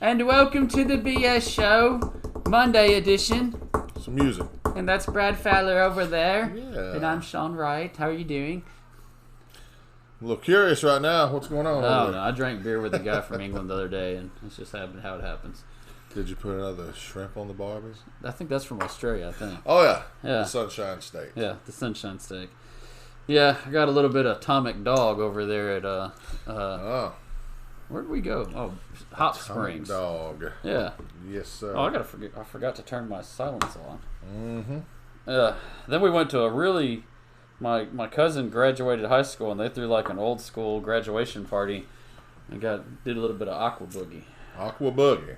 And welcome to the BS Show, Monday edition. Some music. And that's Brad Fowler over there. Yeah. And I'm Sean Wright. How are you doing? A little curious right now. What's going on Oh, over no. there? I drank beer with a guy from England the other day, and it's just happened how it happens. Did you put another shrimp on the Barbies? I think that's from Australia, I think. Oh, yeah. Yeah. The Sunshine State. Yeah, the Sunshine Steak. Yeah, I got a little bit of Atomic Dog over there at, Oh. where'd we go? Oh, Hot Atomic Springs. Dog. Yeah. Yes, sir. Oh, I forgot to turn my silence on. Mm-hmm. Then we went to a really, my cousin graduated high school and they threw like an old school graduation party and did a little bit of Aqua Boogie. Aqua Boogie.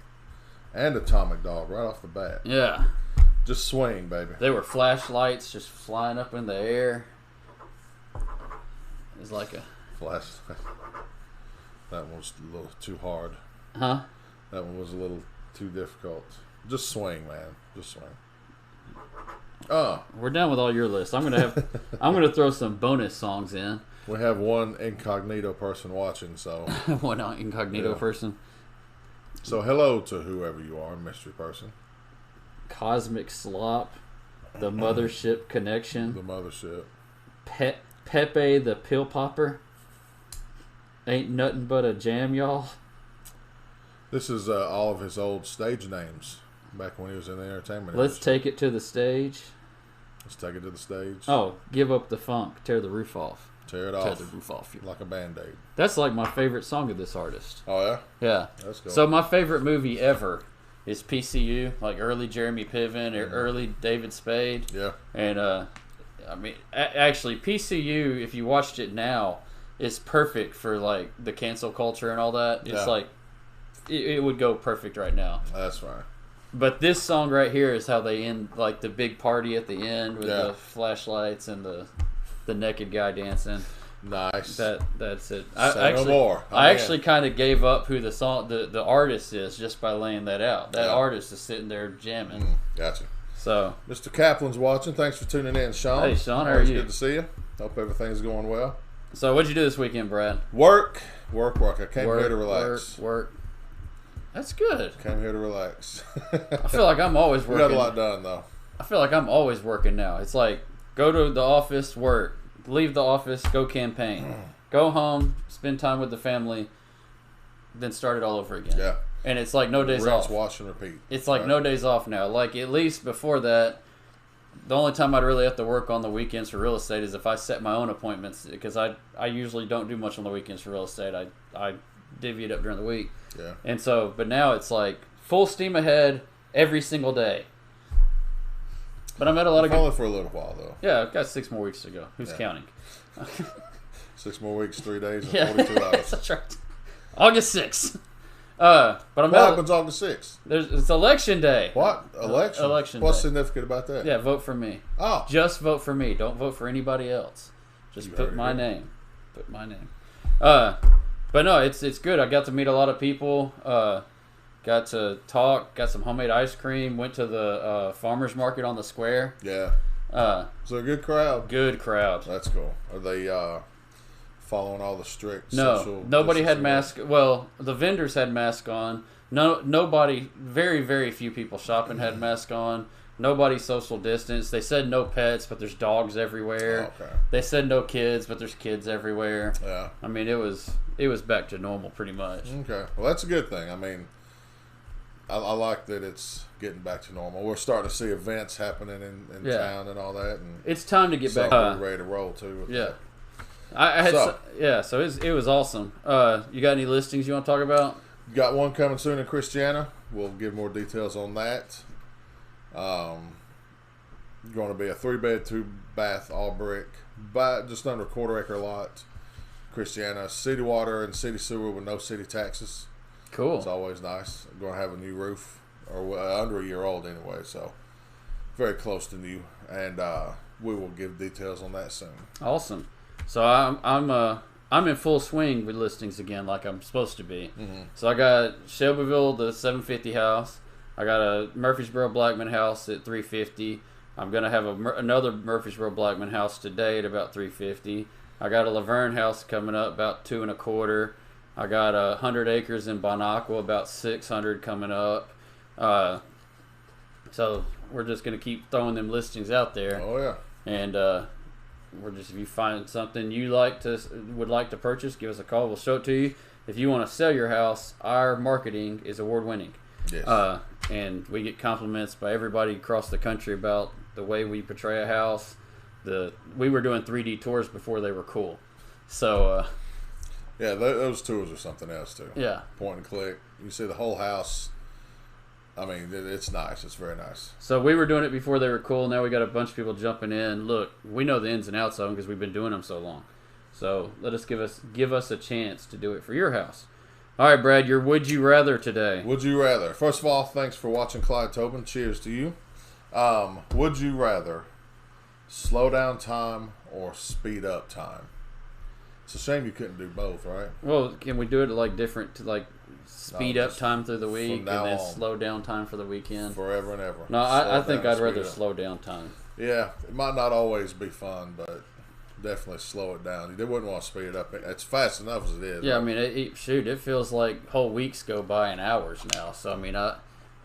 And Atomic Dog right off the bat. Yeah. Just swing, baby. They were flashlights just flying up in the air. It was like a... Flashlight. That one was a little too hard. Huh? That one was a little too difficult. Just swing, man. Just swing. Oh. We're done with all your lists. I'm gonna throw some bonus songs in. We have one incognito person watching, so... One incognito Yeah. person. So hello to whoever you are, mystery person. Cosmic Slop. The Mothership Connection. The mothership. Pepe the Pill Popper. Ain't nothing but a jam, y'all. This is all of his old stage names back when he was in the entertainment Let's industry. take it to the stage. Let's take it to the stage. Oh, give up the funk. Tear the roof off. Tear it Tear off the roof off. like a Band-Aid. That's like my favorite song of this artist. Oh, yeah? Yeah. Let's go. So my favorite movie ever is PCU, like early Jeremy Piven or early David Spade. Yeah. And I mean, actually, PCU, if you watched it now, is perfect for like the cancel culture and all that. It's Yeah. like it would go perfect right now. That's right. But this song right here is how they end, like the big party at the end with Yeah. the flashlights and the naked guy dancing. Nice. That's it. Say no more. I actually kind of gave up who the artist is just by laying that out. That Yeah. artist is sitting there jamming. Gotcha. So Mr. Kaplan's watching. Thanks for tuning in, Sean. Hey, Sean, how are Always you? good to see you. Hope everything's going well. what'd you do this weekend, Brad? Work. I came here to relax. Work. That's good. Came here to relax. I feel like I'm always We working. got a lot done, though. I feel like I'm always working now. It's like go to the office, work, leave the office, go campaign, go home, spend time with the family, then start it all over again. Yeah. And it's like no days Rinse, off. wash, and repeat. It's like Right. no days off now. Like at least before that, the only time I'd really have to work on the weekends for real estate is if I set my own appointments because I usually don't do much on the weekends for real estate. I divvy it up during the week. Yeah. And so, but now it's like full steam ahead every single day. But I'm at a lot of good. Only for a little while, though. Yeah, I've got 6 more weeks to go. Who's Yeah. counting? 6 more weeks, 3 days, and Yeah, 42 hours. that's right. August 6th. But I'm What at, happens August 6th? it's election day. What? Election? Election What's day. significant about that? Yeah, vote for me. Oh. Just vote for me. Don't vote for anybody else. Just You put heard my it. name. Put my name. But no, it's good. I got to meet a lot of people. Got to talk. Got some homemade ice cream. Went to the farmers market on the square. Yeah. So a good crowd. Good crowd. That's cool. Are they following all the strict No, social nobody had distancing masks. Well, the vendors had masks on. Nobody. Very, very few people shopping had masks on. Nobody social distance. They said no pets, but there's dogs everywhere. Oh, okay. They said no kids, but there's kids everywhere. Yeah. I mean, it was back to normal pretty much. Okay. Well, that's a good thing. I mean, I like that it's getting back to normal. We're starting to see events happening in Yeah. town and all that, and It's time to get so back. we're ready to roll too. with Yeah. that. I had So- so it was awesome. You got any listings you want to talk about? Got one coming soon in Christiana. We'll give more details on that. Going to be a 3-bed, 2-bath, all brick, just under a quarter-acre lot. Christiana, city water and city sewer with no city taxes. Cool. It's always nice. Going to have a new roof, or under a year old anyway, so very close to new. And we will give details on that soon. Awesome. So I'm in full swing with listings again, like I'm supposed to be. Mm-hmm. So I got Shelbyville, the 750 house. I got a Murfreesboro Blackman house at 350. I'm gonna have another Murfreesboro Blackman house today at about 350. I got a Laverne house coming up about 2 1/4. I got 100 acres in Bonacqua, about 600 coming up. So we're just gonna keep throwing them listings out there. Oh yeah. And we're just, if you find something you would like to purchase, give us a call. We'll show it to you. If you want to sell your house, our marketing is award winning. Yes. And we get compliments by everybody across the country about the way we portray a house. We were doing 3D tours before they were cool. So yeah, those tours are something else too. yeah. Point and click. You see the whole house. I mean, it's nice. It's very nice. So we were doing it before they were cool. Now we got a bunch of people jumping in. Look, we know the ins and outs of them because we've been doing them so long. So give us a chance to do it for your house. All right, Brad, your Would You Rather today. Would you rather? First of all, thanks for watching Clyde Tobin. Cheers to you. Would you rather slow down time or speed up time? It's a shame you couldn't do both, right? Well, can we do it like different to like speed up just time through the week and then on. slow down time for the weekend? Forever and ever. No, I think I'd rather speed up. slow down time. Yeah, it might not always be fun, but definitely slow it down. You wouldn't want to speed it up. It's fast enough as it is. Yeah, right? I mean, it feels like whole weeks go by in hours now. So I mean, I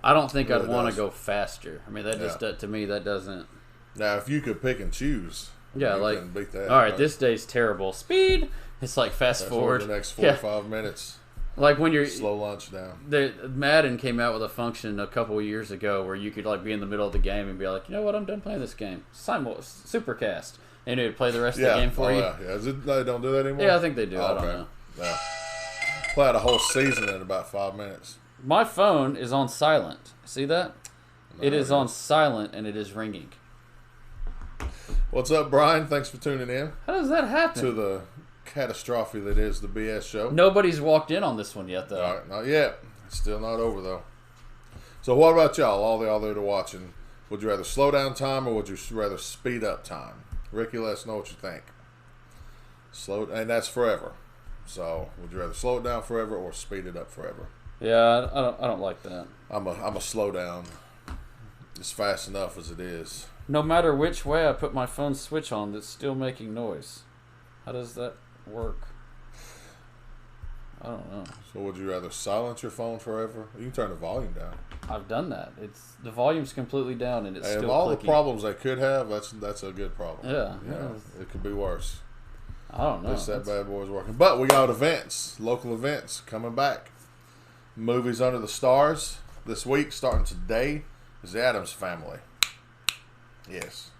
don't think Really I'd want to does. go faster. I mean, that just to me that doesn't. Now, if you could pick and choose, Yeah, you like couldn't beat that. all right, this day's terrible. Speed. It's like fast forward. The next 45 minutes. Like when you're Slow lunch down. Madden came out with a function a couple of years ago where you could like be in the middle of the game and be like, you know what, I'm done playing this game. Supercast, and it would play the rest of the game for you. Yeah. They don't do that anymore? Yeah, I think they do. Oh, I don't okay. know. Yeah. Play out a whole season in about 5 minutes. My phone is on silent. See that? It is it on is. silent and it is ringing. What's up, Brian? Thanks for tuning in How does that happen? to the catastrophe that is the BS show. Nobody's walked in on this one yet, though. All right, not yet. It's still not over, though. So what about y'all, all that are watching? Would you rather slow down time or would you rather speed up time? Ricky, let us know what you think. And that's forever. So would you rather slow it down forever or speed it up forever? Yeah, I don't like that. I'm a slow down. It's fast enough as it is. No matter which way I put my phone switch on, it's still making noise. How does that work? I don't know. So would you rather silence your phone forever? You can turn the volume down. I've done that. It's the volume's completely down and it's And still all clicking. the problems they could have, that's a good problem. Yeah. It could be worse. I don't know. At least that bad boy's working. But we got events, local events coming back. Movies Under the Stars this week, starting today, is the Addams Family. Yes,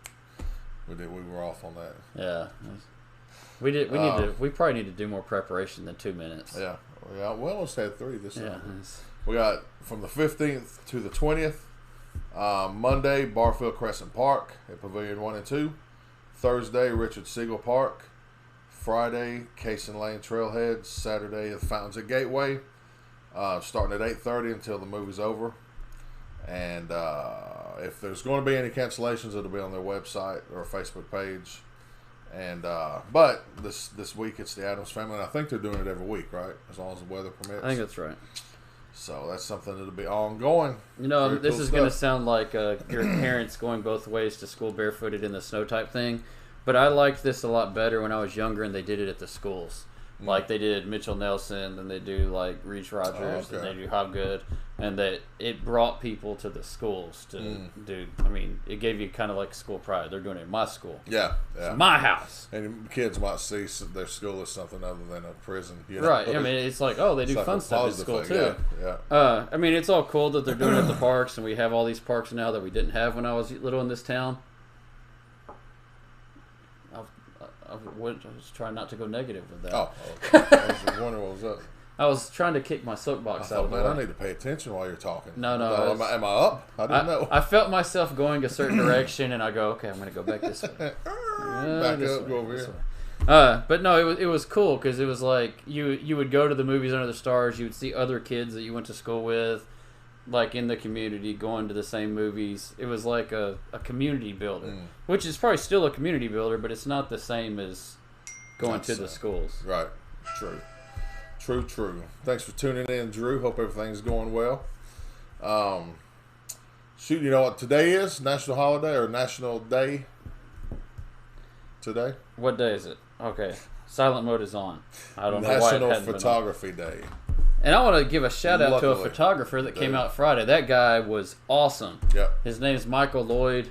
we were off on that. Yeah. We did. We need to. We probably need to do more preparation than 2 minutes. Yeah. We almost had 3 this Yeah. time. We got from the 15th to the 20th. Monday, Barfield Crescent Park at Pavilion 1 and 2. Thursday, Richard Siegel Park. Friday, Cason Lane Trailhead. Saturday, the Fountains at Gateway. Starting at 8:30 until the movie's over. And if there's going to be any cancellations, it'll be on their website or Facebook page. And but this week it's the Addams Family, and I think they're doing it every week, right? As long as the weather permits. I think that's right. So that's something that'll be ongoing. You know, Very this cool is going to stuff. sound like your parents going both ways to school barefooted in the snow type thing, but I liked this a lot better when I was younger and they did it at the schools. Like they did Mitchell Nelson, then they do like Reach Rogers, and they do Hobgood, and that it brought people to the schools to do. I mean, it gave you kind of like school pride. They're doing it in my school, Yeah. my house, And kids might see their school as something other than a prison. You know? right? I mean, it's like, oh, they do It's like fun a stuff at positive school thing. too. Yeah. I mean, it's all cool that they're doing it at the parks, and we have all these parks now that we didn't have when I was little in this town. I was trying not to go negative with that. Oh, okay. I was wondering what was up. I was trying to kick my I soapbox out thought, of the man, I way. need to pay attention while you're talking. No, Am I up? I didn't know. I felt myself going a certain direction, and I go, okay, I'm going to go back this way. Back This up, way, go over this here. way. But no, it was cool because it was like you would go to the movies under the stars. You would see other kids that you went to school with, like in the community, going to the same movies. It was like a community builder, which is probably still a community builder, but it's not the same as going Not to the the same. schools. Right. True. Thanks for tuning in, Drew. Hope everything's going well. Shoot, you know what today is? National holiday or National Day? Today? What day is it? Okay. silent mode is on. I don't know why it National hadn't been on. Photography Day. And I want to give a shout out to a Luckily, photographer that came dude. out Friday. That guy was awesome. Yep. His name's Michael Lloyd.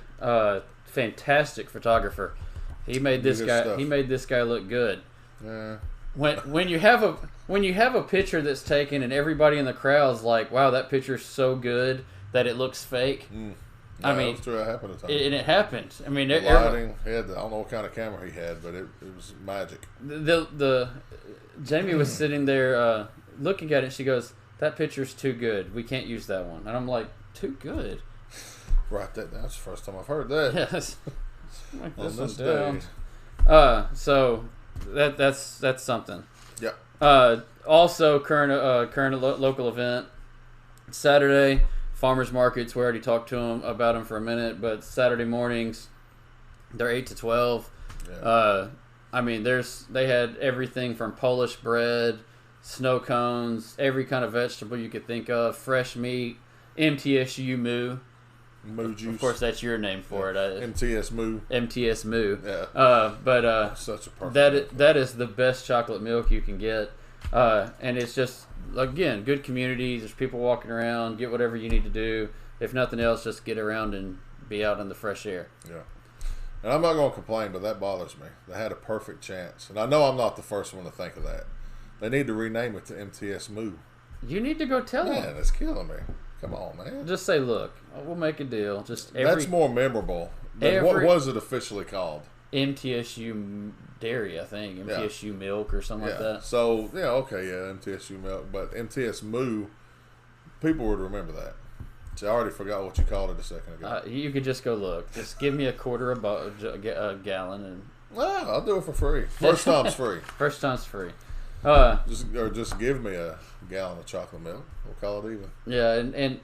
Fantastic photographer. He made this Good guy. stuff. He made this guy look good. Yeah. When you have a picture that's taken and everybody in the crowd's like, "Wow, that picture's so good that it looks fake." I mean, that's true. That happened at times. and it happened. I mean, The lighting. He had. I don't know what kind of camera he had, but it was magic. the Jamie was sitting there looking at it. She goes, "That picture's too good. We can't use that one." And I'm like, "Too good?" Write that down. That's the first time I've heard that. Yes. Write On this one this down. day. So that's something. Yep. Also, current local event Saturday farmers markets. We already talked to them about them for a minute, but Saturday mornings they're 8 to 12. Yeah. I mean, they had everything from Polish bread, snow cones, every kind of vegetable you could think of, fresh meat, MTSU Moo. Moo juice. Of course, that's your name for it. MTS Moo. MTS Moo. Yeah. But Such a perfect. that is the best chocolate milk you can get, and it's just again good community. There's people walking around. Get whatever you need to do. If nothing else, just get around and be out in the fresh air. Yeah. And I'm not going to complain, but that bothers me. They had a perfect chance, and I know I'm not the first one to think of that. They need to rename it to MTS Moo. You need to go tell them. Man, it's killing me. Come on, man. Just say, look, we'll make a deal. Just That's more memorable. Than what was it officially called? MTSU Dairy, I think. MTSU Milk or something like that. So, okay, MTSU Milk. But MTS Moo, people would remember that. See, I already forgot what you called it a second ago. You could just go, look, just give me a quarter a gallon. And Well, I'll do it for free. First time's free. First time's free. Just give me a gallon of chocolate milk. We'll call it even. Yeah, and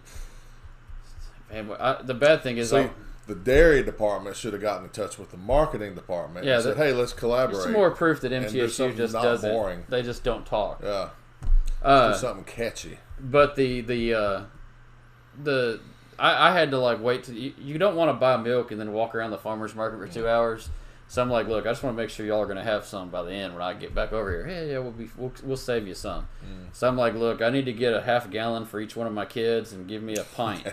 the bad thing is, See, the dairy department should have gotten in touch with the marketing department and said, hey, let's collaborate. it's more proof that and do MTSU something just not doesn't. boring. They just don't talk. Yeah. Let's do something catchy. But I had to like wait to you don't want to buy milk and then walk around the farmer's market for 2 hours. So I'm like, look, I just want to make sure y'all are going to have some by the end when I get back over here. Yeah, we'll save you some. So I'm like, look, I need to get a half gallon for each one of my kids and give me a pint.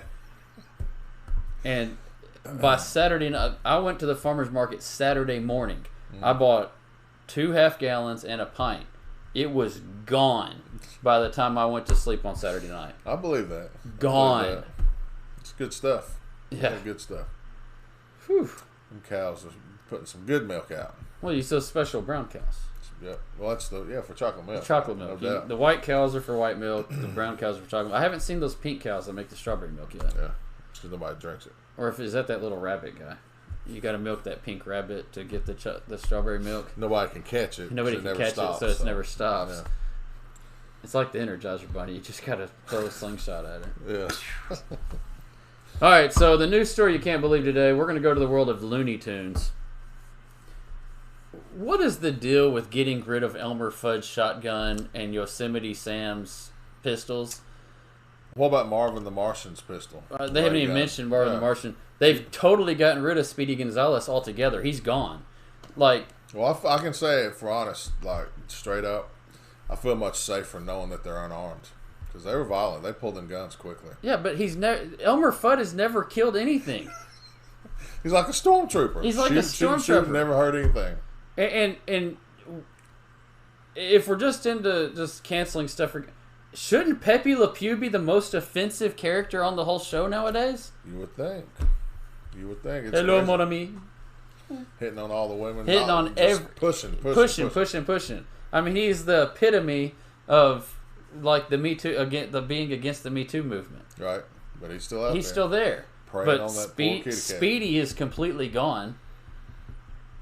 And by Saturday night, I went to the farmer's market Saturday morning. I bought 2 half gallons and a pint. It was gone by the time I went to sleep on Saturday night. I believe that. Gone. I believe that. It's good stuff. Yeah. Good stuff. Whew. Them cows are putting some good milk out. Well, you use those special brown cows. Yeah. Well, that's for chocolate milk. Chocolate milk. No doubt. The white cows are for white milk. The brown cows are for chocolate. I haven't seen those pink cows that make the strawberry milk yet. Yeah. Because nobody drinks it. Or if is that little rabbit guy? You got to milk that pink rabbit to get the strawberry milk. Nobody can catch it. Nobody can catch it, so it never stops. Yeah. It's like the Energizer Bunny. You just got to throw a slingshot at it. Yeah. All right, so the news story you can't believe today, we're going to go to the world of Looney Tunes. What is the deal with getting rid of Elmer Fudd's shotgun and Yosemite Sam's pistols? What about Marvin the Martian's pistol? They haven't even mentioned Marvin the Martian. They've totally gotten rid of Speedy Gonzalez altogether. He's gone. Like, well, I can say it for honest, like straight up, I feel much safer knowing that they're unarmed because they were violent. They pulled them guns quickly. yeah, but Elmer Fudd has never killed anything. He's like a stormtrooper. He's like a stormtrooper. Shoot, never hurt anything. And if we're just into just canceling stuff, shouldn't Pepe Le Pew be the most offensive character on the whole show nowadays? You would think. It's Hello, crazy. mon ami. Hitting on all the women. Hitting on every pushing. I mean, he's the epitome of like the Me Too the being against the Me Too movement. Right, but he's still out He's there. still there. Preying But on that poor kitty cat. Speedy is completely gone.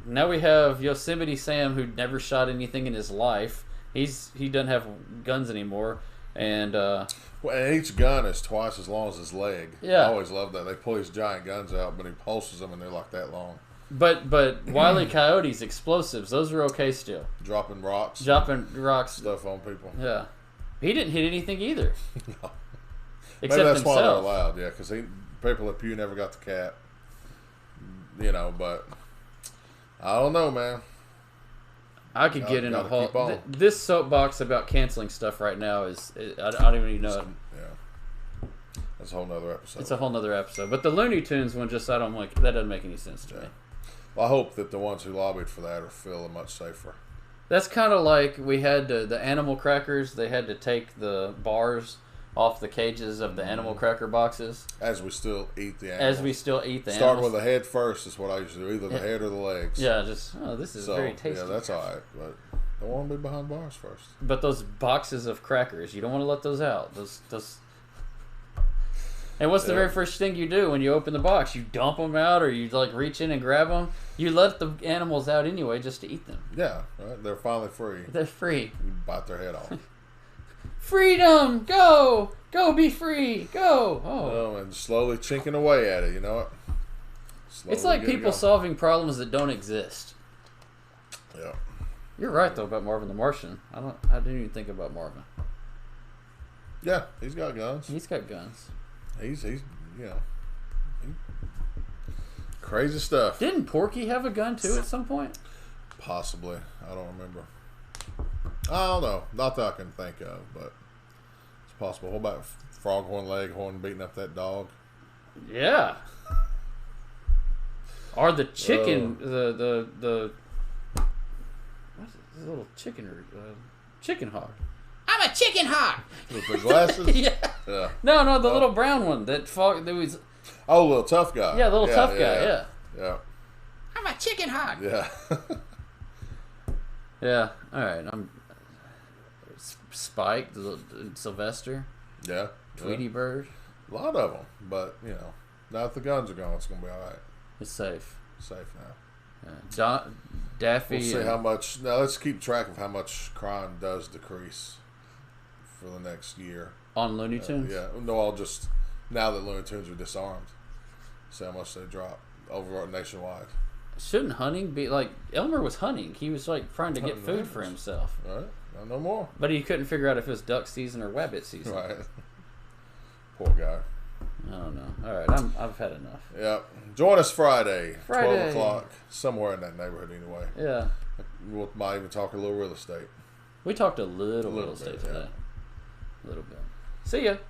Now we have Yosemite Sam, who never shot anything in his life. He doesn't have guns anymore, and and each gun is twice as long as his leg. Yeah. I always love that. They pull these giant guns out, but he pulses them and they're like that long. But Wile E. Coyote's explosives, those are okay still. Dropping rocks. Dropping rocks. Stuff on people. Yeah. He didn't hit anything either. No. Except Maybe that's why they're himself. allowed, yeah, because Pepe Le Pew never got the cat. But I don't know, man. I could get in a Gotta whole. keep on. This soapbox about canceling stuff right now I don't even know. Yeah. That's a whole nother episode. It's a whole nother episode. But the Looney Tunes one, just I don't like. That doesn't make any sense to me. Well, I hope that the ones who lobbied for that are feeling much safer. That's kind of like we had the animal crackers. They had to take the bars off the cages of the animal cracker boxes. As we still eat the animals. As we still eat the Starting animals. with the head first is what I usually do. Either the head or the legs. Yeah, just, this is very tasty. Yeah, that's all right. But don't want to be behind bars first. But those boxes of crackers, you don't want to let those out. Those. And what's the very first thing you do when you open the box? You dump them out, or you like reach in and grab them. You let the animals out anyway, just to eat them. Yeah, right. They're finally free. They're free. You bite their head off. Freedom, go, be free, go. Oh, And slowly chinking away at it. You know what? it's like people solving problems that don't exist. Yeah. You're right though about Marvin the Martian. I didn't even think about Marvin. Yeah, he's got guns. He's got guns. He's crazy stuff. Didn't Porky have a gun too at some point? Possibly. I don't remember. I don't know. Not that I can think of, but it's possible. What about Froghorn Leghorn beating up that dog? Yeah. Or the chicken, the what's it, the little chicken hawk. I'm a chicken hawk. With the glasses? Yeah. No, the little brown one that was. Oh, little tough guy. Yeah, the little tough guy. Yeah. I'm a chicken hawk. Yeah. Yeah. All right. I'm Spike, Sylvester. Yeah. Tweety Bird. A lot of them, but now that the guns are gone, it's gonna be all right. It's safe. Safe now. Yeah. Daffy. We'll see how much. Now let's keep track of how much crime does decrease for the next year on Looney Tunes. Yeah. No, I'll just now that Looney Tunes are disarmed, see how much they drop over nationwide. Shouldn't hunting be like Elmer was hunting? He was like trying to get food for himself. Right. No more. But he couldn't figure out if it was duck season or wabbit season. Right. Poor guy. I don't know. All right, I've had enough. Yep. Join us Friday. 12 o'clock, somewhere in that neighborhood anyway. Yeah. We might even talk a little real estate. We talked a little real estate today. A little bit. See ya.